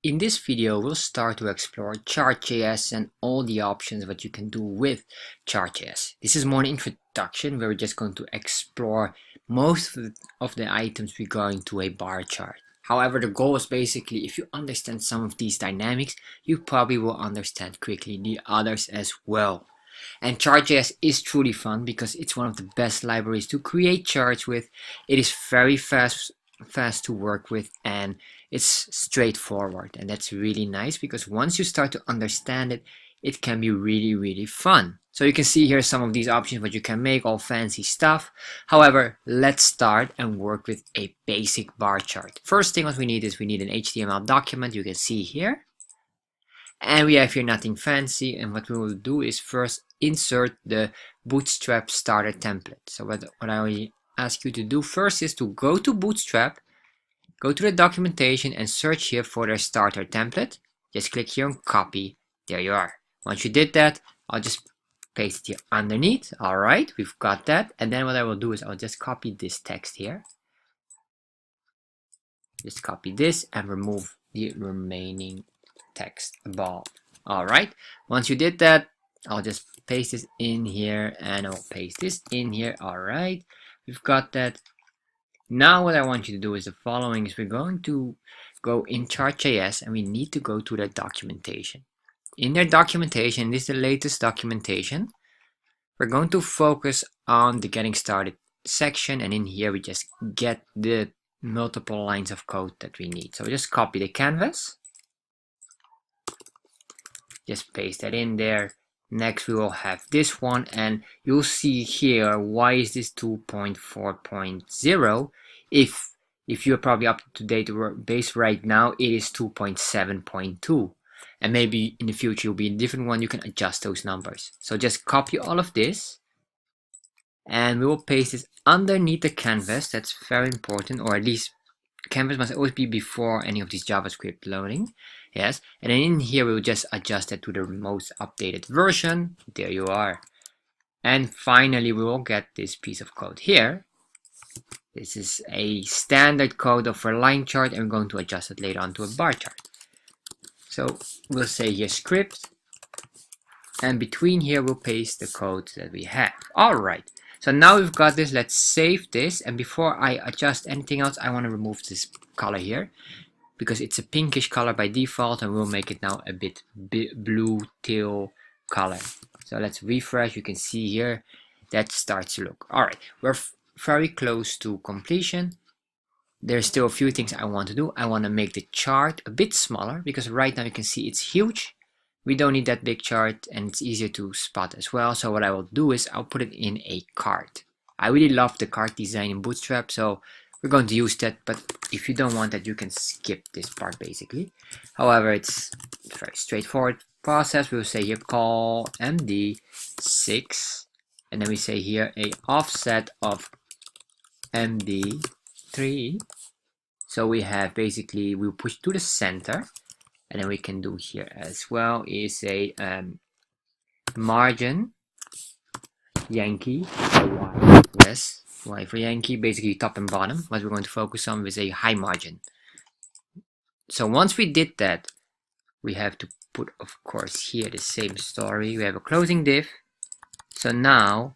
In this video, we'll start to explore Chart.JS and all the options that you can do with Chart.JS. This is more an introduction where we're just going to explore most of the items regarding to a bar chart. However, the goal is basically, if you understand some of these dynamics, you probably will understand quickly the others as well. And Chart.js is truly fun because it's one of the best libraries to create charts with. It is very fast to work with, and it's straightforward, and that's really nice because once you start to understand it, it can be really fun. So you can see here some of these options that you can make, all fancy stuff. However, let's start and work with a basic bar chart. First thing what we need is we need an HTML document, you can see here. And we have here nothing fancy, and what we will do is first insert the Bootstrap starter template. So what I will ask you to do first is to go to Bootstrap, go to the documentation and search here for the starter template. Just click here and copy. There you are. Once you did that, I'll just paste it here underneath. Alright, we've got that. And then what I will do is I'll just copy this text here. Just copy this and remove the remaining text above. Alright, once you did that, I'll just paste this in here and I'll paste this in here. Alright, we've got that. Now what I want you to do is the following: is we're going to go in Chart.js and we need to go to the documentation. In their documentation, this is the latest documentation. We're going to focus on the getting started section, and in here we just get the multiple lines of code that we need. So just copy the canvas, just paste that in there. Next we will have this one, and you'll see here, why is this 2.4.0 if you're probably up to date base right now, it is 2.7.2, and maybe in the future you'll be a different one. You can adjust those numbers. So just copy all of this and we will paste this underneath the canvas. That's very important, or at least canvas must always be before any of these JavaScript loading. Yes, and then in here we'll just adjust it to the most updated version. There you are. And finally we will get this piece of code here. This is a standard code of a line chart, and we're going to adjust it later on to a bar chart. So we'll say here script, and between here we'll paste the code that we have. Alright, so now we've got this. Let's save this, and before I adjust anything else, I want to remove this color here because it's a pinkish color by default, and we'll make it now a bit blue teal color. So let's refresh. You can see here that starts to look. Alright, we're very close to completion. There's still a few things I want to do. I want to make the chart a bit smaller because right now you can see it's huge. We don't need that big chart, and it's easier to spot as well. So what I will do is I'll put it in a card. I really love the card design in Bootstrap, so we're going to use that. But if you don't want that, you can skip this part basically. However, it's a very straightforward process. We'll say here call MD6, and then we say here a offset of MD3. So we have basically, we'll push to the center. And then we can do here as well is a margin Yankee, Y. Yes, Y for Yankee, basically top and bottom. What we're going to focus on is a high margin. So once we did that, we have to put, of course, here the same story. We have a closing div. So now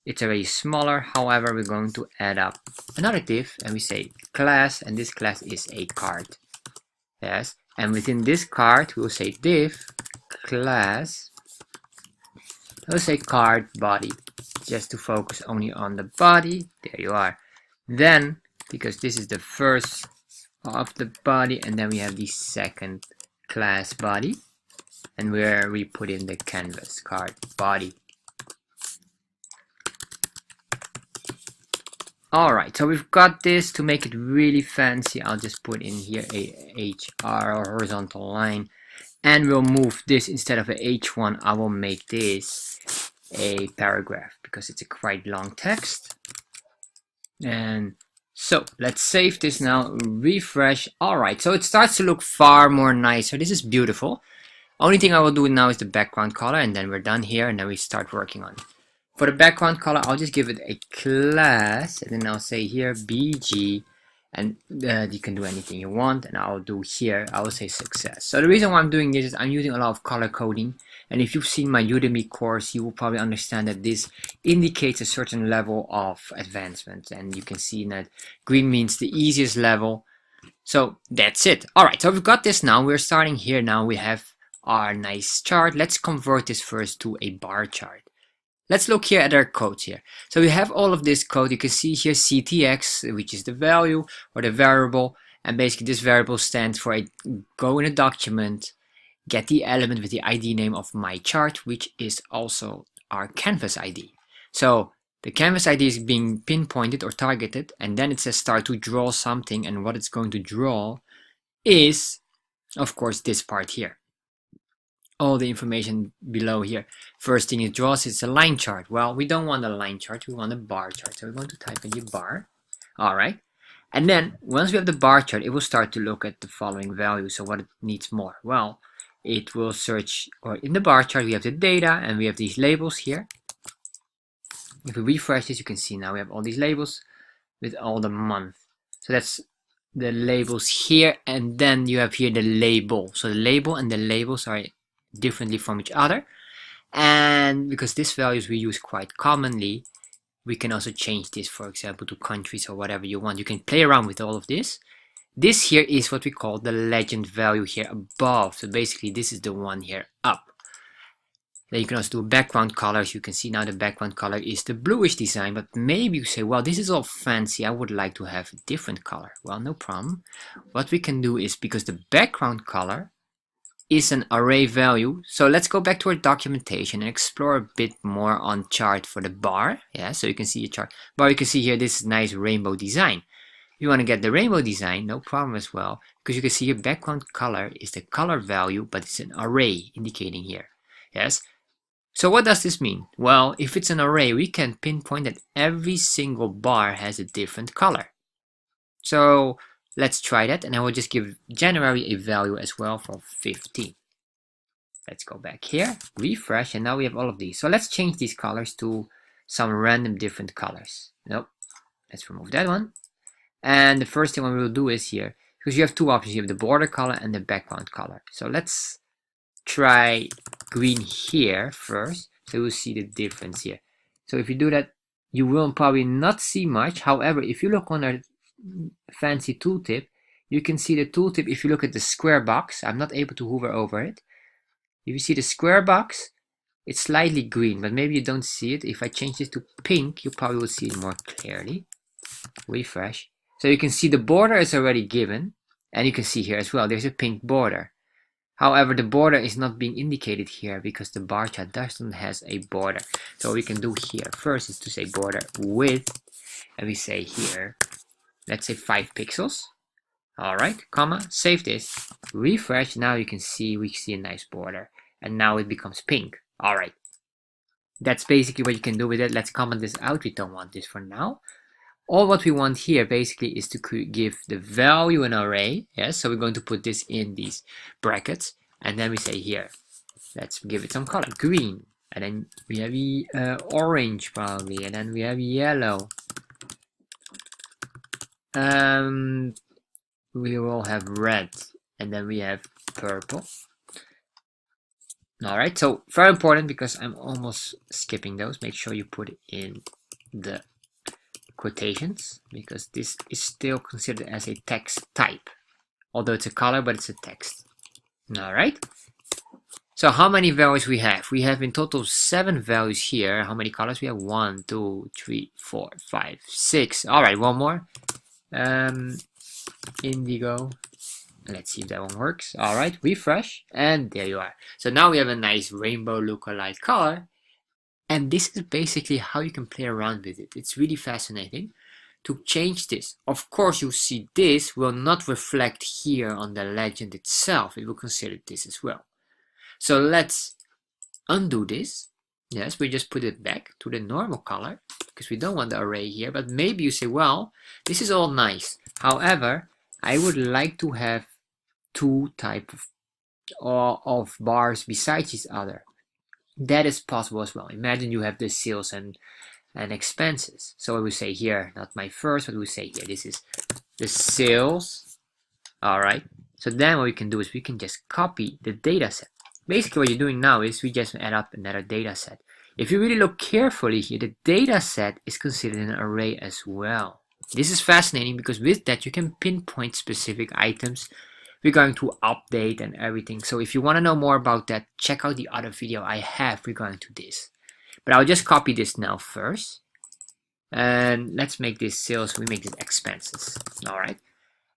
it's already smaller. However, we're going to add up another div, and we say class, and this class is a card. Yes. And within this card, we will say div class. We'll say card body, just to focus only on the body. There you are. Then, because this is the first of the body, and then we have the second class body, and where we put in the canvas card body. Alright, so we've got this. To make it really fancy, I'll just put in here a HR, or horizontal line, and we'll move this. Instead of a H1, I will make this a paragraph because it's a quite long text. And so let's save this now, refresh. Alright, so it starts to look far more nicer. This is beautiful. Only thing I will do now is the background color, and then we're done here, and then we start working on it. For the background color, I'll just give it a class, and then I'll say here BG, and you can do anything you want, and I'll do here, I will say success. So the reason why I'm doing this is I'm using a lot of color coding, and if you've seen my Udemy course, you will probably understand that this indicates a certain level of advancement, and you can see that green means the easiest level. So that's it. Alright, so we've got this now. We're starting here now. We have our nice chart. Let's convert this first to a bar chart. Let's look here at our codes here. So we have all of this code. You can see here CTX, which is the value or the variable. And basically this variable stands for go in a document, get the element with the ID name of my chart, which is also our canvas ID. So the canvas ID is being pinpointed or targeted, and then it says start to draw something, and what it's going to draw is, of course, this part here. All the information below here. First thing it draws is a line chart. Well, we don't want a line chart, we want a bar chart. So we're going to type in the bar. Alright. And then once we have the bar chart, it will start to look at the following values. So what it needs more? Well, it will search, or in the bar chart we have the data and we have these labels here. If we refresh this, you can see now we have all these labels with all the month. So that's the labels here, and then you have here the label. So the label and the labels are differently from each other, and because these values we use quite commonly, we can also change this, for example, to countries or whatever you want. You can play around with all of this. This here is what we call the legend value here above. So basically this is the one here up. Then you can also do background colors. You can see now the background color is the bluish design, but maybe you say, well, this is all fancy, I would like to have a different color. Well, no problem. What we can do is, because the background color is an array value, so let's go back to our documentation and explore a bit more on chart for the bar. Yeah, so you can see a chart bar. You can see here this nice rainbow design. If you want to get the rainbow design, no problem as well, because you can see your background color is the color value, but it's an array indicating here. Yes. So what does this mean? Well, if it's an array, we can pinpoint that every single bar has a different color. So let's try that, and I will just give January a value as well for 15. Let's go back here, refresh, and now we have all of these. So let's change these colors to some random different colors. Nope, let's remove that one. And the first thing we will do is here, because you have two options, you have the border color and the background color. So let's try green here first, so we'll see the difference here. So if you do that, you will probably not see much. However, if you look on our fancy tooltip, you can see the tooltip. If you look at the square box, I'm not able to hover over it. If you see the square box, it's slightly green, but maybe you don't see it. If I change this to pink, you probably will see it more clearly. Refresh. So you can see the border is already given, and you can see here as well, there's a pink border. However, the border is not being indicated here because the bar chart doesn't has a border. So what we can do here first is to say border width, and we say here, let's say 5 pixels. Alright, comma, save this, refresh. Now you can see, we see a nice border, and now it becomes pink. Alright, that's basically what you can do with it. Let's comment this out. We don't want this for now. All what we want here basically is to give the value an array. Yes, so we're going to put this in these brackets, and then we say here, let's give it some color, green, and then we have orange probably, and then we have yellow. We will have red, and then we have purple. Alright, so very important, because I'm almost skipping those. Make sure you put it in the quotations, because this is still considered as a text type, although it's a color, but it's a text. Alright, so how many values we have? We have in total 7 values here. How many colors we have? 1, 2, 3, 4, 5, 6. Alright, one more. Indigo. Let's see if that one works. Alright, refresh, and there you are. So now we have a nice rainbow lookalike color. And this is basically how you can play around with it. It's really fascinating to change this. Of course, you see this will not reflect here on the legend itself. It will consider this as well. So let's undo this. Yes, we just put it back to the normal color, because we don't want the array here. But maybe you say, well, this is all nice. However, I would like to have 2 types of bars besides each other. That is possible as well. Imagine you have the sales and expenses. So I would say here, not my first, but we say here, this is the sales. All right. So then what we can do is we can just copy the data set. Basically what you're doing now is we just add up another data set. If you really look carefully here, the data set is considered an array as well. This is fascinating because with that you can pinpoint specific items we're going to update and everything. So if you want to know more about that, check out the other video I have regarding to this. But I'll just copy this now first. And let's make this sales, we make this expenses. All right.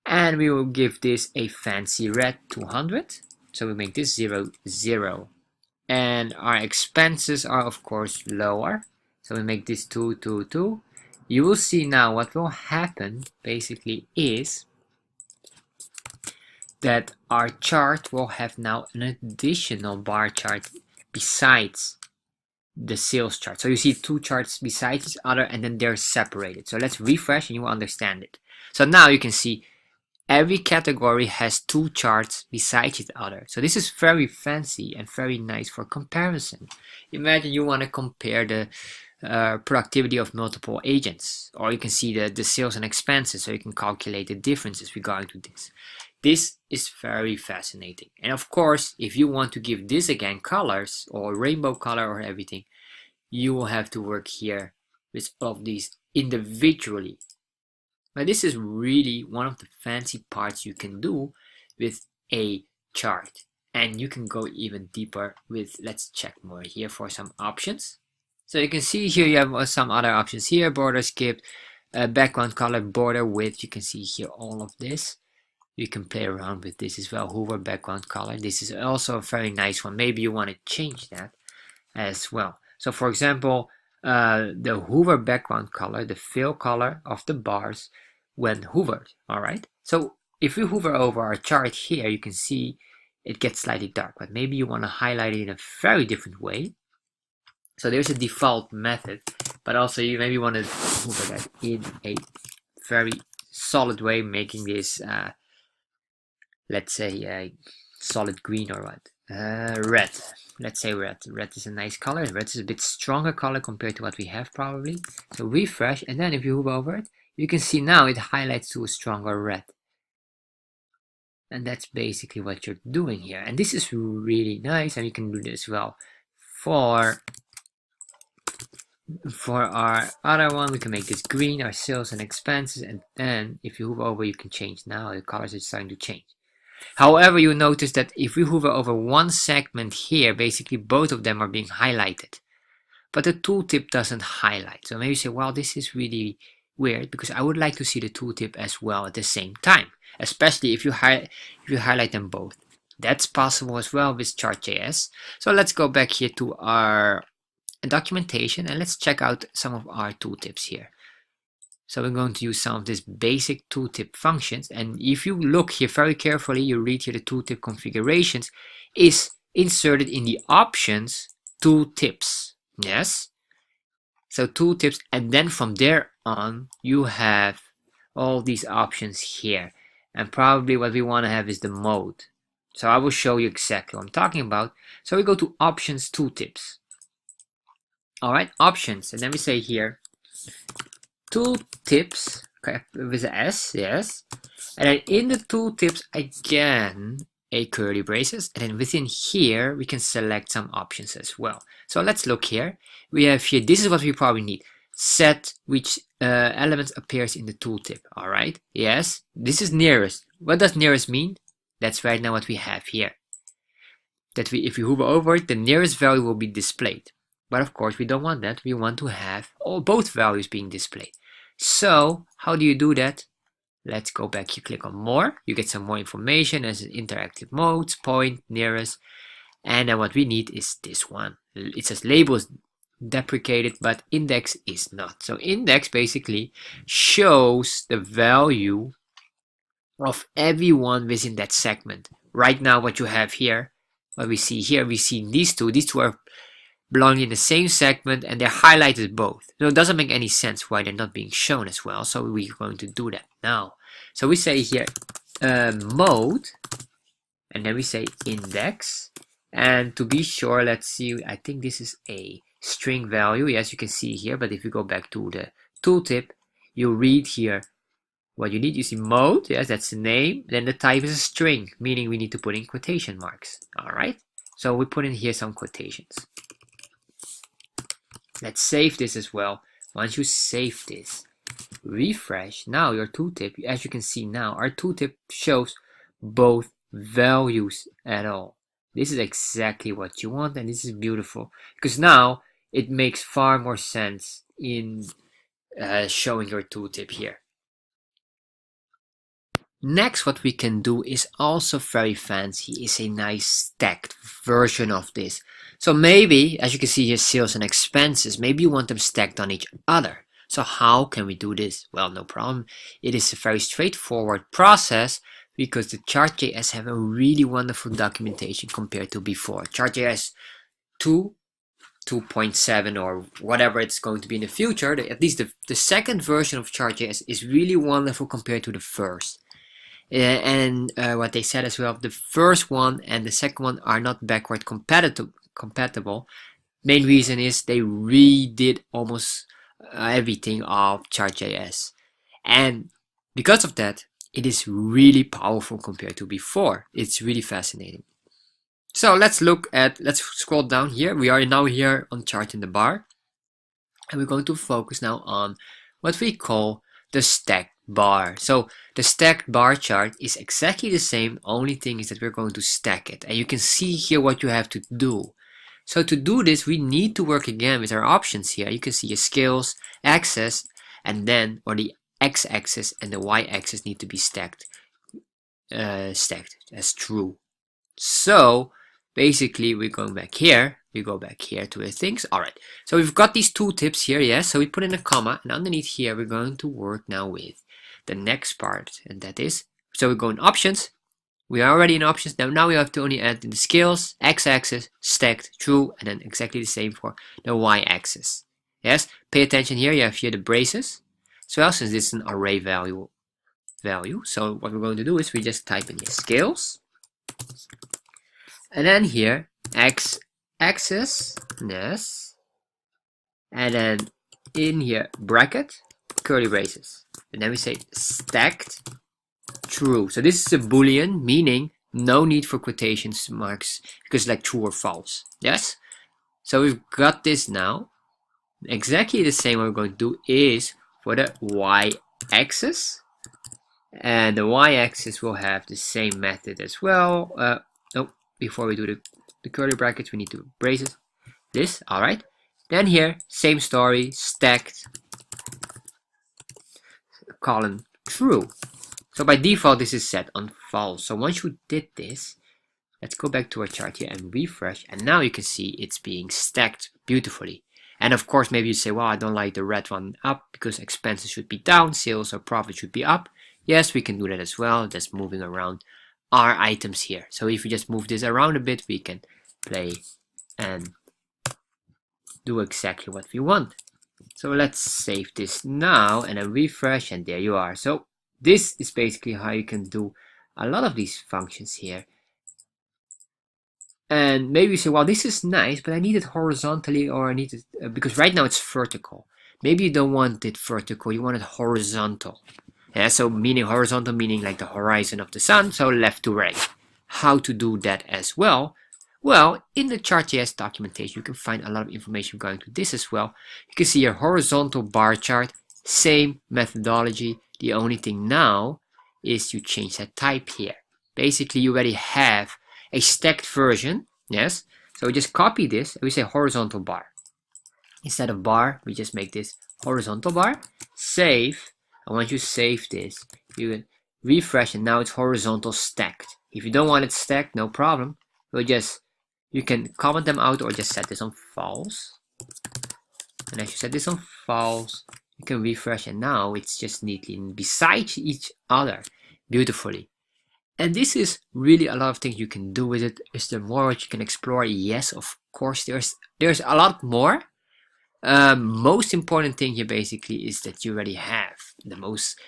And we will give this a fancy red 200. So we make this 0, 0. And our expenses are of course lower. So we make this 2, 2, 2. You will see now what will happen basically is that our chart will have now an additional bar chart besides the sales chart. So you see two charts besides each other and then they're separated. So let's refresh and you will understand it. So now you can see every category has two charts besides each other. So this is very fancy and very nice for comparison. Imagine you want to compare the productivity of multiple agents, or you can see the sales and expenses, so you can calculate the differences regarding to this. This is very fascinating. And of course, if you want to give this again colors or rainbow color or everything, you will have to work here with all of these individually. But this is really one of the fancy parts you can do with a chart. And you can go even deeper with, let's check more here for some options. So you can see here you have some other options here, border skip, background color, border width. You can see here all of this. You can play around with this as well, hover background color. This is also a very nice one. Maybe you want to change that as well. So for example, the hover background color, the fill color of the bars when hovered. All right. So if we hover over our chart here, you can see it gets slightly dark, but maybe you want to highlight it in a very different way. So there's a default method, but also you maybe want to hover that in a very solid way, making this, let's say, a solid green or what? Red. Let's say red. Red is a nice color. Red is a bit stronger color compared to what we have probably. So refresh, and then if you hover over it, you can see now it highlights to a stronger red. And that's basically what you're doing here. And this is really nice, and you can do this as well for our other one. We can make this green, our sales and expenses, and then if you hover over, you can change. Now the colors are starting to change. However, you notice that if we hover over one segment here, basically both of them are being highlighted, but the tooltip doesn't highlight. So maybe you say, well, this is really weird because I would like to see the tooltip as well at the same time, especially if you highlight them both. That's possible as well with Chart.JS. So let's go back here to our documentation and let's check out some of our tooltips here. So we're going to use some of these basic tooltip functions, and if you look here very carefully, you read here the tooltip configurations is inserted in the options tooltips. Yes, so tooltips, and then from there on you have all these options here, and probably what we want to have is the mode. So I will show you exactly what I'm talking about. So we go to options tooltips. All right, options, and then we say here tooltips, okay, with an S, yes, and then in the tooltips again a curly braces, and then within here we can select some options as well. So let's look here. We have here, this is what we probably need, set which element appears in the tooltip. All right, yes, this is nearest. What does nearest mean? That's right now what we have here, that if we hover over it, the nearest value will be displayed. But of course we don't want that. We want to have both values being displayed. So how do you do that? Let's go back. You click on more. You get some more information as interactive modes, point, nearest. And then what we need is this one. It says labels deprecated, but index is not. So index basically shows the value of everyone within that segment. Right now what you have here, what we see here, we see these two are belonging in the same segment and they're highlighted both. So it doesn't make any sense why they're not being shown as well. So we're going to do that now. So we say here mode, and then we say index, and to be sure, let's see, I think this is a string value. Yes, you can see here, but if you go back to the tooltip, you read here what you need, you see mode, yes, that's the name. Then the type is a string, meaning we need to put in quotation marks. All right, so we put in here some quotations. Let's save this as well. Once you save this, refresh. Now your tooltip, as you can see now, our tooltip shows both values at all. This is exactly what you want, and this is beautiful because now it makes far more sense in showing your tooltip here. Next, what we can do is also very fancy, is a nice stacked version of this. So maybe, as you can see here, sales and expenses, maybe you want them stacked on each other. So how can we do this? Well, no problem. It is a very straightforward process because the Chart.js have a really wonderful documentation compared to before. Chart.js 2.7 or whatever it's going to be in the future, at least the second version of Chart.js is really wonderful compared to the first. And what they said as well, the first one and the second one are not backward compatible. Main reason is they redid almost everything of Chart.js, and because of that, it is really powerful compared to before. It's really fascinating. So let's scroll down here. We are now here on chart in the bar, and we're going to focus now on what we call the stacked bar. So the stacked bar chart is exactly the same, only thing is that we're going to stack it, and you can see here what you have to do. So to do this, we need to work again with our options here. You can see your scales, axis, and then, or the x-axis and the y-axis need to be stacked as true. So basically we're going back here, we go back here to the things. All right, so we've got these tooltips here, yes, so we put in a comma, and underneath here we're going to work now with the next part, and that is, so we go in options. We are already in options. Now we have to only add in the scales, x-axis, stacked, true, and then exactly the same for the y-axis. Yes, pay attention here. You have here the braces. So since this is an array value. So what we're going to do is we just type in here scales, and then here x-axis, yes, and then in here bracket, curly braces, and then we say stacked. True. So this is a boolean, meaning no need for quotation marks because like true or false. Yes. So we've got this now. Exactly the same. What we're going to do is for the y-axis, and the y-axis will have the same method as well. No, before we do the curly brackets, we need to braces this. All right. Then here, same story, stacked column true. So by default, this is set on false. So once you did this, let's go back to our chart here and refresh. And now you can see it's being stacked beautifully. And of course, maybe you say, well, I don't like the red one up because expenses should be down, sales or profit should be up. Yes, we can do that as well. Just moving around our items here. So if we just move this around a bit, we can play and do exactly what we want. So let's save this now and then refresh, and there you are. So this is basically how you can do a lot of these functions here. And maybe you say, well, this is nice, but I need it horizontally, or I need it because right now it's vertical. Maybe you don't want it vertical, you want it horizontal. Yeah, so meaning horizontal, meaning like the horizon of the sun, so left to right. How to do that as well? Well, in the Chart.js documentation, you can find a lot of information going to this as well. You can see a horizontal bar chart, same methodology. The only thing now is you change that type here. Basically, you already have a stacked version, yes? So we just copy this and we say horizontal bar. Instead of bar, we just make this horizontal bar, save, and once you save this, you can refresh and now it's horizontal stacked. If you don't want it stacked, no problem. You can comment them out or just set this on false. And as you set this on false, you can refresh and now it's just neatly beside each other beautifully. And this is really a lot of things you can do with it. Is there more what you can explore? Yes, of course, there's a lot more. Most important thing here basically is that you already have the most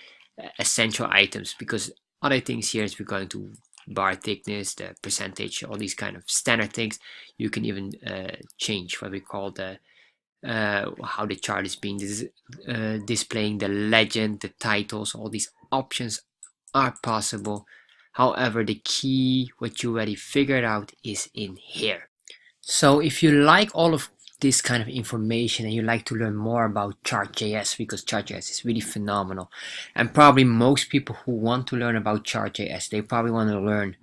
essential items, because other things here is we're going to bar thickness, the percentage, all these kind of standard things. You can even change what we call the how the chart is being displaying, the legend, the titles, all these options are possible. However, the key, what you already figured out, is in here. So if you like all of this kind of information and you like to learn more about Chart.js, because Chart.js is really phenomenal, and probably most people who want to learn about Chart.js, they probably want to learn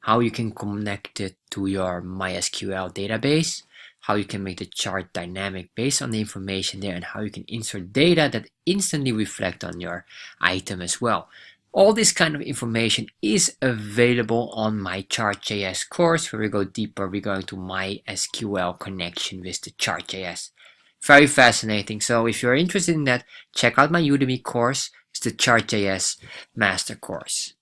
how you can connect it to your MySQL database, how you can make the chart dynamic based on the information there, and how you can insert data that instantly reflect on your item as well. All this kind of information is available on my Chart.js course, where we go deeper. We're going to MySQL connection with the Chart.js. Very fascinating. So if you're interested in that, check out my Udemy course. It's the Chart.js master course.